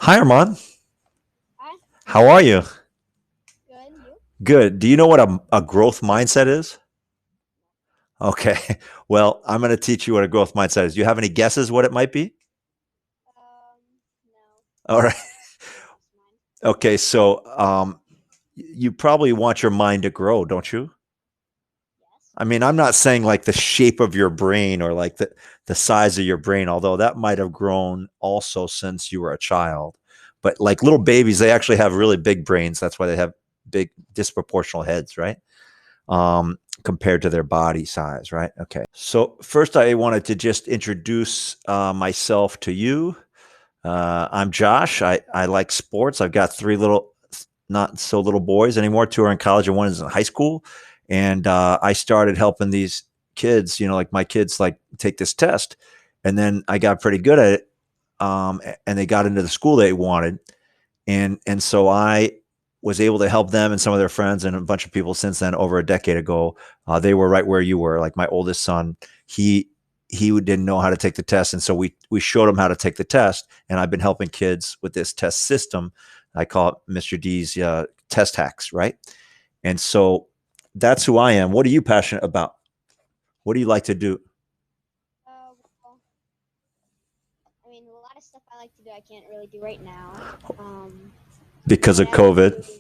Hi, Armand. Hi, How are you? good. You? Good. Do you know what a growth mindset is? Okay. Well, I'm going to teach you what a growth mindset is. Do you have any guesses what it might be? No. All right. Can't guess mine. Okay. So, you probably want your mind to grow, don't you? Yes. I mean, I'm not saying like the shape of your brain or like the size of your brain, although that might have grown also since you were a child. But like little babies, they actually have really big brains. That's why they have big disproportional heads, right? Compared to their body size, right? Okay. So first, I wanted to just introduce myself to you. I'm Josh. I like sports. I've got three little, not so little boys anymore. Two are in college and one is in high school. And I started helping these kids, like my kids, like take this test. And then I got pretty good at it. And they got into the school they wanted. And so I was able to help them and some of their friends and a bunch of people since then. Over a decade ago, they were right where you were. Like my oldest son, he didn't know how to take the test, and so we showed him how to take the test. And I've been helping kids with this test system. I call it Mr. D's test hacks, right? And so that's who I am. What are you passionate about? What do you like to do? Well, I mean, a lot of stuff I like to do I can't really do right now. Because But of I like COVID. to,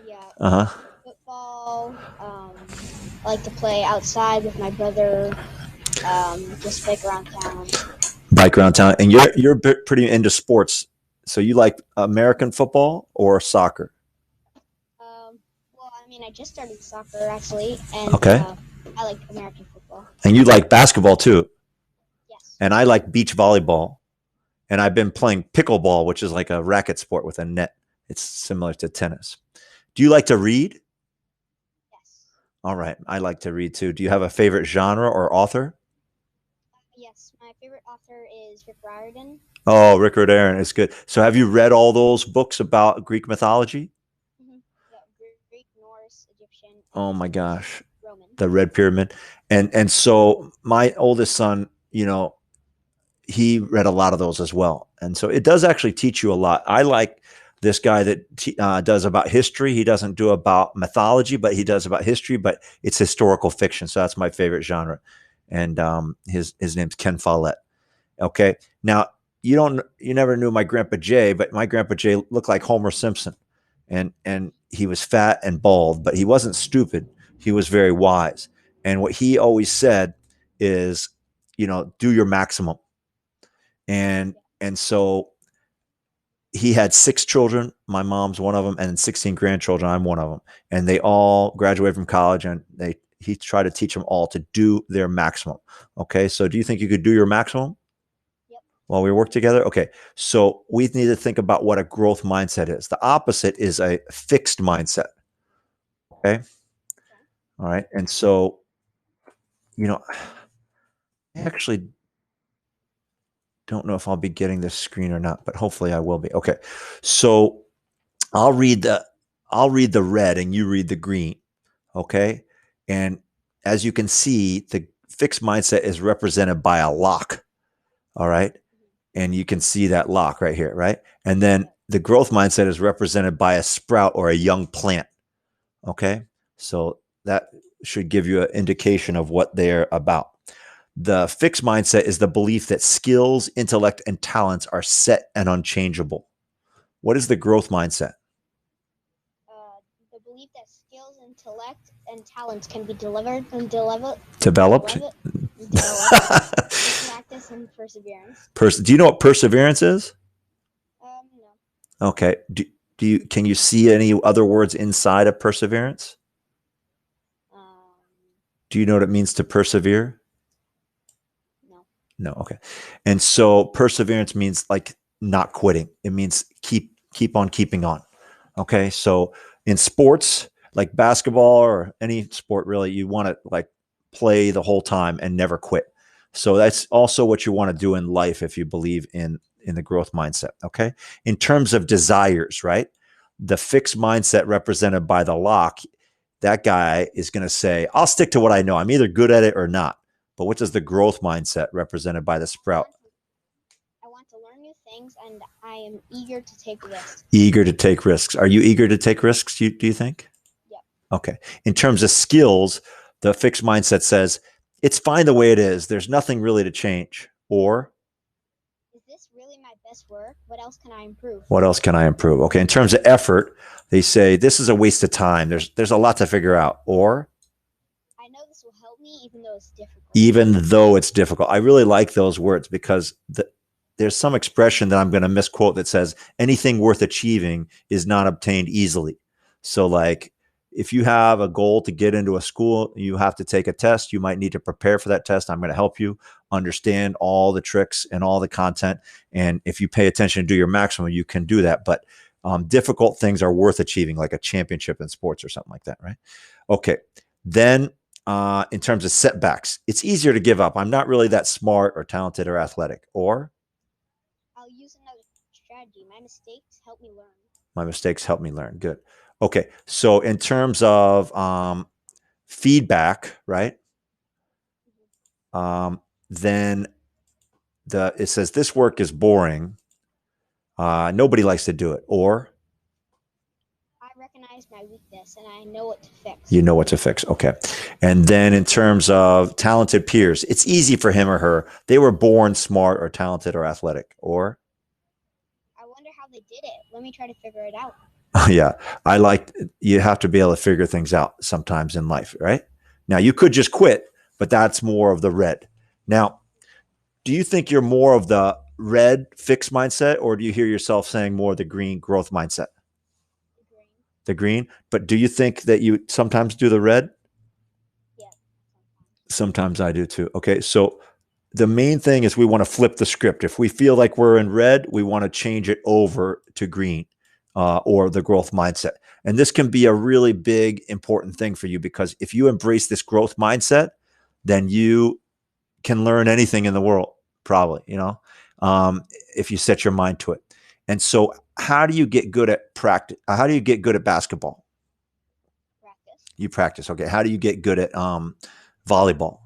yeah, Uh huh. football. I like to play outside with my brother. Just bike around town. Bike around town, and you're pretty into sports. So you like American football or soccer? Well, I mean, I just started soccer actually, and Okay. I like American football. And you like basketball too. Yes. And I like beach volleyball. And I've been playing pickleball, which is like a racket sport with a net. It's similar to tennis. Do you like to read? Yes. All right. I like to read too. Do you have a favorite genre or author? Yes. My favorite author is Rick Riordan. Oh, Rick Riordan is good. So have you read all those books about Greek mythology? Yeah, Greek, Norse, Egyptian, Oh my and gosh. Roman. The Red Pyramid. And so my oldest son, he read a lot of those as well. And so it does actually teach you a lot. I like this guy that does about history. He doesn't do about mythology, but he does about history, but it's historical fiction. So that's my favorite genre. And his name's Ken Follett. Okay. Now, you never knew my grandpa Jay, but my grandpa Jay looked like Homer Simpson. And he was fat and bald, but he wasn't stupid. He was very wise. And what he always said is, do your maximum. And so he had six children. My mom's one of them, and 16 grandchildren. I'm one of them, and they all graduated from college, and he tried to teach them all to do their maximum. Okay, so do you think you could do your maximum Yep. while we work together? Okay, so we need to think about what a growth mindset is. The opposite is a fixed mindset. Okay, Okay. all right, and so I actually don't know if I'll be getting this screen or not, but hopefully I will be. Okay, so I'll read the I'll read the red and you read the green. Okay. And as you can see, the fixed mindset is represented by a lock. All right. And you can see that lock right here. Right. And then the growth mindset is represented by a sprout or a young plant. Okay. So that should give you an indication of what they're about. The fixed mindset is the belief that skills, intellect, and talents are set and unchangeable. What is the growth mindset? The belief that skills, intellect, and talents can be delivered and developed, Developed. developed through practice and perseverance. Do you know what perseverance is? No. Okay. Can you see any other words inside of perseverance? Um, Do you know what it means to persevere? no. No. Okay. And so perseverance means like not quitting. It means keep on keeping on. Okay. So in sports like basketball or any sport really, you want to like play the whole time and never quit. So that's also what you want to do in life if you believe in the growth mindset. Okay. In terms of desires, right? The fixed mindset represented by the lock, that guy is going to say, I'll stick to what I know. I'm either good at it or not. But what does the growth mindset represented by the I sprout? want to. I want to learn new things, and I am eager to take risks. Eager to take risks. Are you eager to take risks, do you think? Yep. Okay. In terms of skills, the fixed mindset says, it's fine the way it is. There's nothing really to change. Or, Is this really my best work? What else can I improve? what else can I improve? Okay. In terms of effort, they say, this is a waste of time. There's a lot to figure out. Or, I know this will help me even though it's difficult. even though it's difficult. I really like those words because there's some expression that I'm going to misquote that says anything worth achieving is not obtained easily. So like if you have a goal to get into a school, you have to take a test. You might need to prepare for that test. I'm going to help you understand all the tricks and all the content. And if you pay attention and do your maximum, you can do that. But difficult things are worth achieving, like a championship in sports or something like that, right? Okay. Then in terms of setbacks, it's easier to give up. I'm not really that smart or talented or athletic. Or, I'll use another strategy. My mistakes help me learn. my mistakes help me learn. Good. Okay. So in terms of feedback, right? Then it says this work is boring. Nobody likes to do it. Or, I recognize my weakness and I know what to fix. you know what to fix. Okay. And then in terms of talented peers, it's easy for him or her. They were born smart or talented or athletic. Or, I wonder how they did it. Let me try to figure it out. yeah, you have to be able to figure things out sometimes in life, right? Now, you could just quit, but that's more of the red. Now, do you think you're more of the red fixed mindset, or do you hear yourself saying more of the green growth mindset? The green. But do you think that you sometimes do the red? Yeah. Sometimes I do too. Okay. So the main thing is we want to flip the script. If we feel like we're in red, we want to change it over to green or the growth mindset. And this can be a really big, important thing for you because if you embrace this growth mindset, then you can learn anything in the world, probably, if you set your mind to it. And so how do you get good at practice? How do you get good at basketball? Practice. You practice. Okay. How do you get good at volleyball?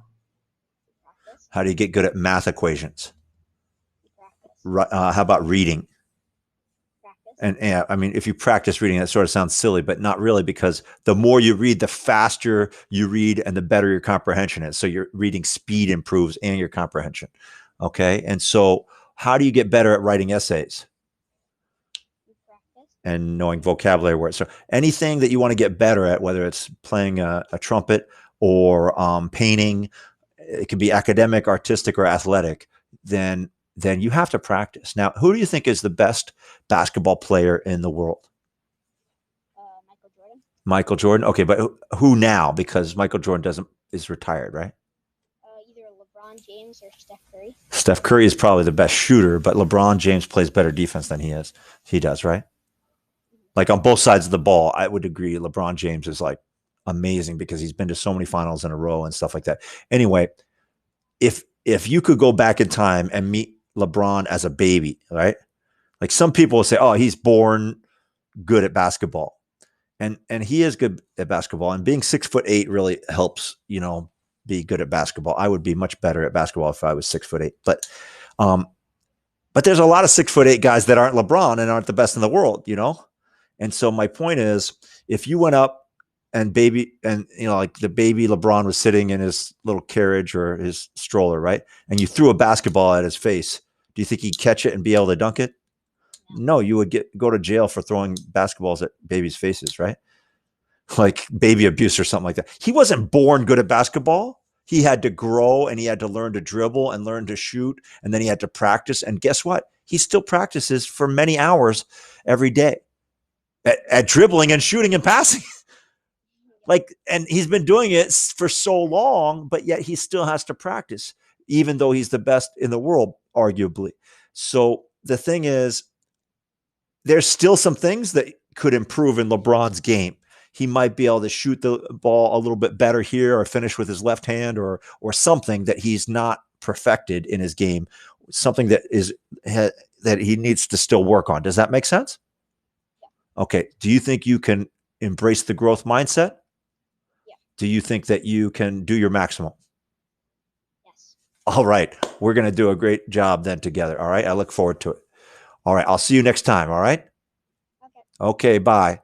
Practice. How do you get good at math equations? Practice. How about reading? Practice. And I mean, if you practice reading, that sort of sounds silly, but not really, because the more you read, the faster you read and the better your comprehension is. So your reading speed improves and your comprehension. Okay. And so how do you get better at writing essays? Practice. And knowing vocabulary words. So anything that you want to get better at, whether it's playing a trumpet or painting, it can be academic, artistic, or athletic, then you have to practice. Now, who do you think is the best basketball player in the world? Michael Jordan. Michael Jordan. Okay, but who now? Because Michael Jordan is retired, right? Either LeBron James or Steph Curry. Steph Curry is probably the best shooter, but LeBron James plays better defense than he does, right? Like on both sides of the ball, I would agree. LeBron James is like amazing because he's been to so many finals in a row and stuff like that. Anyway, if you could go back in time and meet LeBron as a baby, right? Like some people will say, oh, he's born good at basketball. And he is good at basketball. And being 6'8" really helps, be good at basketball. I would be much better at basketball if I was 6'8". But there's a lot of 6'8" guys that aren't LeBron and aren't the best in the world, And so my point is, if you went up and like the baby LeBron was sitting in his little carriage or his stroller, right? And you threw a basketball at his face, do you think he'd catch it and be able to dunk it? No, you would go to jail for throwing basketballs at babies' faces, right? Like baby abuse or something like that. He wasn't born good at basketball. He had to grow and he had to learn to dribble and learn to shoot. And then he had to practice. And guess what? He still practices for many hours every day at dribbling and shooting and passing. And he's been doing it for so long, but yet he still has to practice, even though he's the best in the world, arguably. So the thing is, there's still some things that could improve in LeBron's game. He might be able to shoot the ball a little bit better here or finish with his left hand or something that he's not perfected in his game, something that he needs to still work on. Does that make sense? Yeah. Okay. Do you think you can embrace the growth mindset? Yeah. Do you think that you can do your maximum? Yes. All right. We're going to do a great job then together. All right. I look forward to it. All right. I'll see you next time. All right. Okay. Okay. Bye.